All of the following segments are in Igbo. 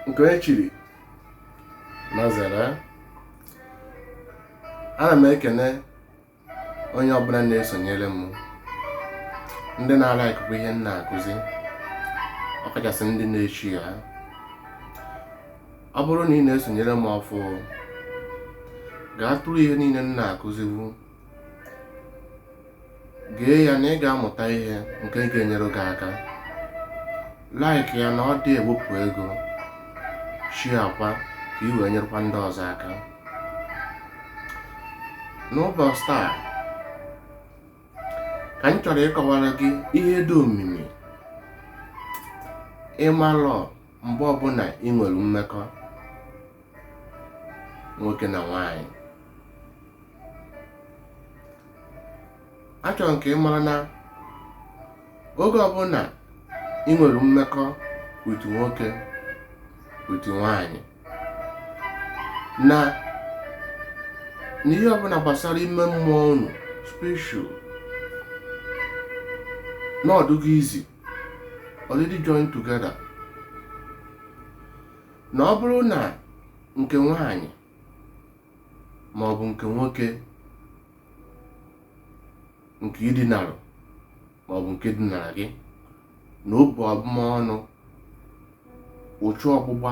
nke echiri Nazara. Ana m ekene onye ọbụla na-esonyere m, ndị na-alaikụ ihe m na-akụzi, ọkachasị ndị na-echi ya. Ọ bụrụ na ị na-esonyere m ọfụ, gaa tụrụ ihe niile m na-akụziwu, gee ya na ị ga-amụta ihe nke ga-enyere gị aka. Like ya na ọ dị ewepụ ego, share akwa ka ị wee nyerekwa ndị ọzọ aka. N'ụbọchị taa ka m chọrọ ịkọwara gị ihe dị omimi ịmalụ mgbe ọbụla ị nwere mmekọ nwoke na nwaanyị. Achọrọ m ka ị mara na oge ọbụla ị nwere mmekọ with nwoke with nwaanyị, na n'ihe ọbụla gbasara ime mmụọ unu spiritual, na ọdụgo izi already join together. Na ọ bụrụ na nke nwaanyị maọbụ nke nwoke nke idinarụ maọbụ nke dinara gị, na obu abụmọnụ ụchụ ọgbụgba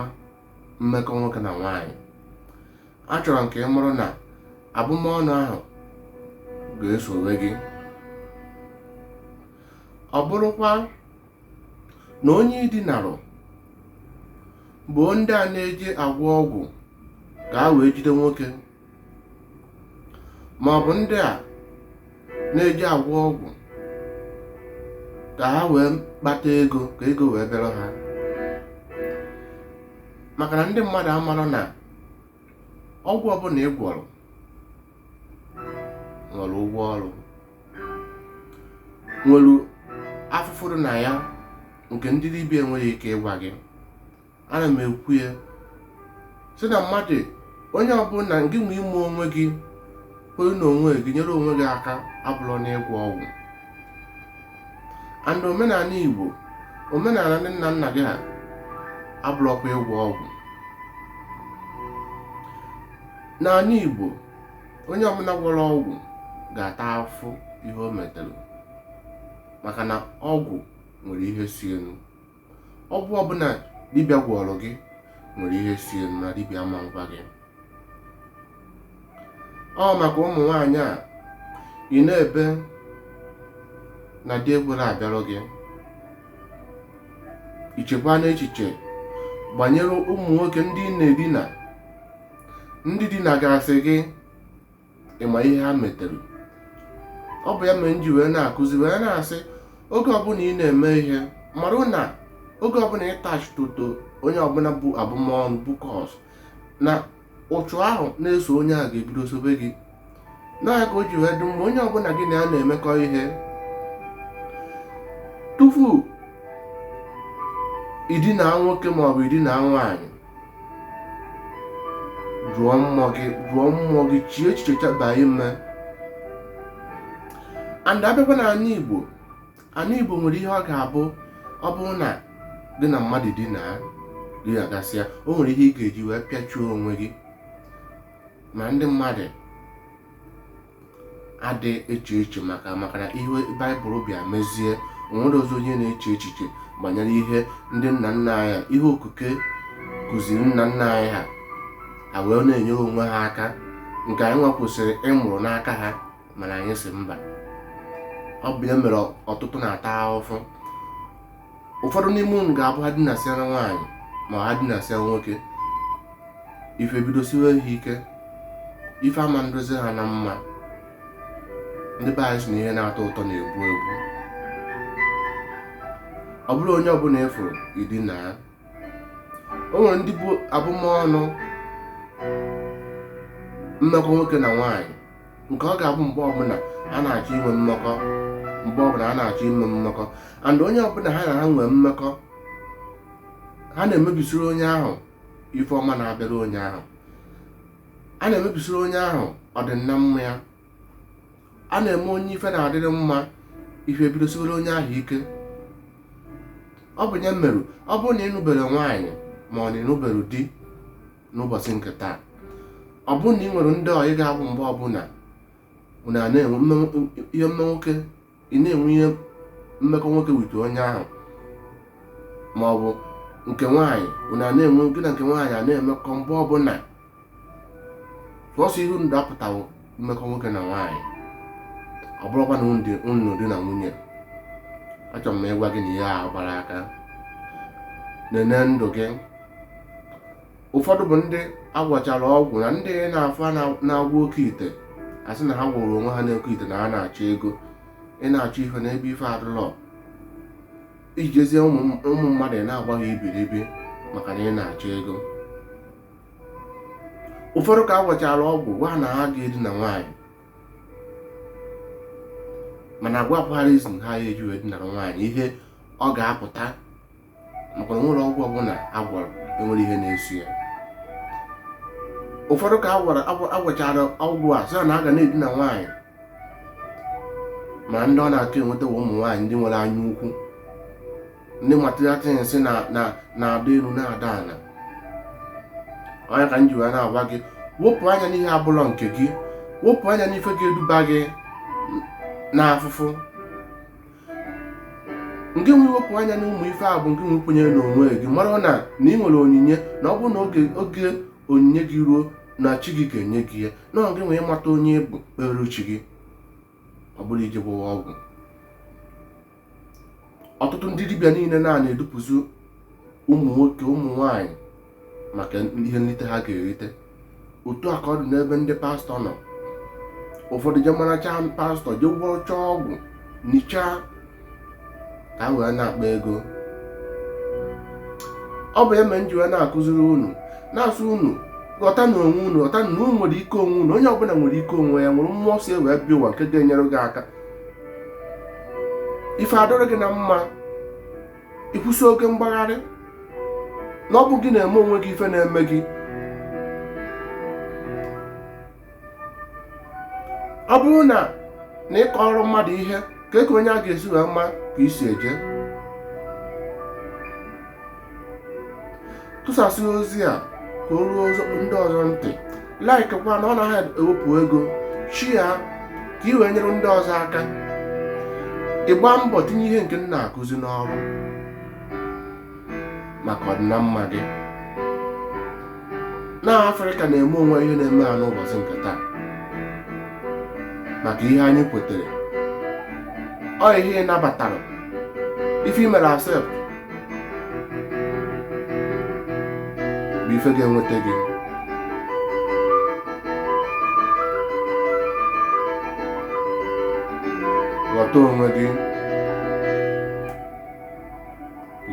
mmekọ nwoke na nwaanyị, achọrọ nke ị mara na abụmọnụ ahụ ga-esowe gị. Ọ bụrụkwa na onye idinarụ bụ ndị a na-eji agwọ ọgwụ ka ha wee jide nwoke, maọbụ ndị a na-eji agwọ ọgwụ ka ha wee kpata ego, ka ego wee bịara ha. Maka na ndị mmadụ amara na ọgwụ ọbụla ị gwọrọ nwere ụgwọ ọrụ, nwere afụfụ na ya nke ndị dibịa enweghị ike ịgwa gị. Ana m ekwu ya sị na mmadụ onye ọbụla nke nwe ime onwe gị, onye na onwe gị nyere onwe gị aka, abụrụ na ịgwọ ọgwụ. And omenala Igbo, omenala ndị nna nna gị ha abụrụkwa ịgwọ ọgwụ. N'ala Igbo, onye ọbụla gwọrọ ọgwụ ga-ata afụ ihe o metere, maka na ọgwụ nwere ihe si elu. Ọgwụ ọbụla dibịa gwọrọ gị nwere ihe si elu na dibịa ama ngwa gị. Ọ maka ụmụ nwaanyị a ị na-ebe na di ekwere abịara gị, ichekwa n'echiche banyere ụmụ nwoke ndị na-edina, ndị dina gasị gị, ịma ihe ha metere. Ọ bụ ya mere m ji wee na-akụzi wee na-asị, oge ọbụla ị na-eme ihe, marụ na oge ọbụla ị tachitoto onye ọbụla bụ abụmọnụ bụ kọs, na ụchụ ahụ na-eso onye a ga-ebido sobe gị. Na ka o ji wee dị mma onye ọbụla gị na ya na-emekọ ihe, tupu idina nwoke maọbụ idina nwaanyị, jụọ mmụọ gị chie echiche chaba ime. And abịakwa na ala Igbo nwere ihe ọ ga-abụ, ọ bụrụ na gị na mmadụ dina gị agasịa, o nwere ihe ị ga-eji wee pịachuo onwe gị. Ma ndị mmadụ adị eche maka na ihe Baịbụl bịa mezie, onwere ozi onye na-eche echiche banyere ihe ndị nna nna anyị, ihe okike kụziri nna nna anyị ha wee na-enyere onwe ha aka, nke anyị nwa kwụsịrị ịmụrụ n'aka ha, mana anyị si mba. Ọ bụ ya mere ọtụtụ na-ata ahụhụ. Ụfọdụ n'ime unu ga-abụ ha dinasịa na nwaanyị ma ha dinasịa nwoke, ife bidosiwe ha ike, ife ama ndozi ha na mma. Ndị be anyị si na ihe na-atọ ụtọ na-egbu egbu. Ọ bụrụ onye ọbụla ịfụrụ idina ya. O nwere ndị bụ abụmọnụ mmekọ nwoke na nwaanyị, nke ọ ga-abụ mgbe ọbụla a na-achọ inwe mmekọ, and onye ọbụla ha na ha nwee mmekọ, ha na-emebisiri onye ahụ ife ọma na-abịara onye ahụ, a na-emebisiri onye ahụ ọdịnna mma ya, a na-eme onye ife na-adịrị mma, ife ebidosiwere onye ahụ ike. Ọ bụ nye mmerụ, ọ bụrụ na ị nụbere nwaanyị ma ọ na-enubere di n'ụbọchị nke taa. Ọ bụrụ na ị nwere ndị ọyị ga-abụ mgbe ọbụla unu a na-enwe ihe nwoke, ị na-enwe ihe mmekọ nwoke wite onye ahụ, ma ọ bụ nke nwaanyị unu a na-enwe gị na nke nwaanyị a na-emekọ mgbe ọbụla, sọsọ ihe unu dapụtawo mmekọ nwoke na nwaanyị, ọ bụrụkwa na unu dị na nwunye. Achọrọ m ịgwa gị na ihe ahụ gbara aka. Nene ndụ gị. Ụfọdụ bụ ndị agwọchara ọgwụ na ndị na-afọ na-agwọ oke ite, asị na ha gwụrụ onwe ha na-eke ite na ha na-achọ ego. Ị na-achọ ife n'ebe ife adịlọ, iji jezie ụmụ mmadụ na-agba ha iberibe maka na ị na-achọ ego. Ụfọdụ ka agwọchara ọgwụ gwa na ha ga-edina nwaanyị, mana agwapụgharịzin ha ya eji wee dinara nwaanyị, ihe ọ ga-apụta maka na nwere ọgwụ ọbụla agwọrọ enwere ihe na-eso ya. Ụfọdụ ka agwọchara ọgwụ a sị na a ga na-edina nwaanyị, ma ndị ọ na-akọ enweta ụmụ nwaanyị ndị nwere anya ukwu, ndị materiatịnsị na-ada elu na-ada ala. Onye ka m ji wee na-agwa gị, wepụ anya n'ihe abụlọ nke gị, wepụ anya n'ife ga-eduba gị n'afụfụ. Nke nwe wepụ anya n'ụmụ ife a bụ nke nwe kwenyere n'onwe gị, mara na ị nwere onyinye, na ọ bụrụ na oge onyinye gị ruo na chi gị ga-enye gị ya, na ọ gị nwee ịmata onye bụ kpere chi gị, ọ bụrụ ije gwụwa ọgwụ. Ọtụtụ ndị dibịa niile na-edupụzi ụmụ nwoke ụmụ nwaanyị maka ihe nlite ha ga-erite. Otu a ka ọ dị n'ebe ndị pastọ nọ. Ụfọdụ je maracha pastọ je gwọcha ọgwụ nichaa ka wee na-akpa ego. Ọ bụ ya mere m ji wee na-akụziri unu, na-asụ unu ghọta na onwe unu, ghọta na unu nwere ike onwe unu. Onye ọbụla nwere ike onwe ya, nwere mmụọ si wee bịa ụwa nke ga-enyere gị aka. Ife adọrọ gị na mma, ikwụsị oke mgbagharị, na ọ bụ gị na-eme onwe gị ife na-eme gị. Ọ bụrụ na ịkọrọ mmadụ ihe ka onye a ga-esi wee mma ka isi eje. Tụsasị ozi a ka o ruo ndị ọzọ ntị. Like kwa na ọ naghị ewepụ ego, share ka ị wee nyere ndị ọzọ aka. Ịgba mbọ tinye ihe nke m na-akụzi n'ọrụ maka ọdịnamma gị. Na Afrịka na-eme onwe ihe na-eme ha n'ụbọchị nke taa maka ihe anyị kwetere. Ọ ihe ị nabatara, ife i mere accept bụ ife ga-enweta gị. Ghọta onwe gị,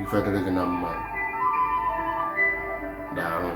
ife dịrị gị na mma. Daalụ.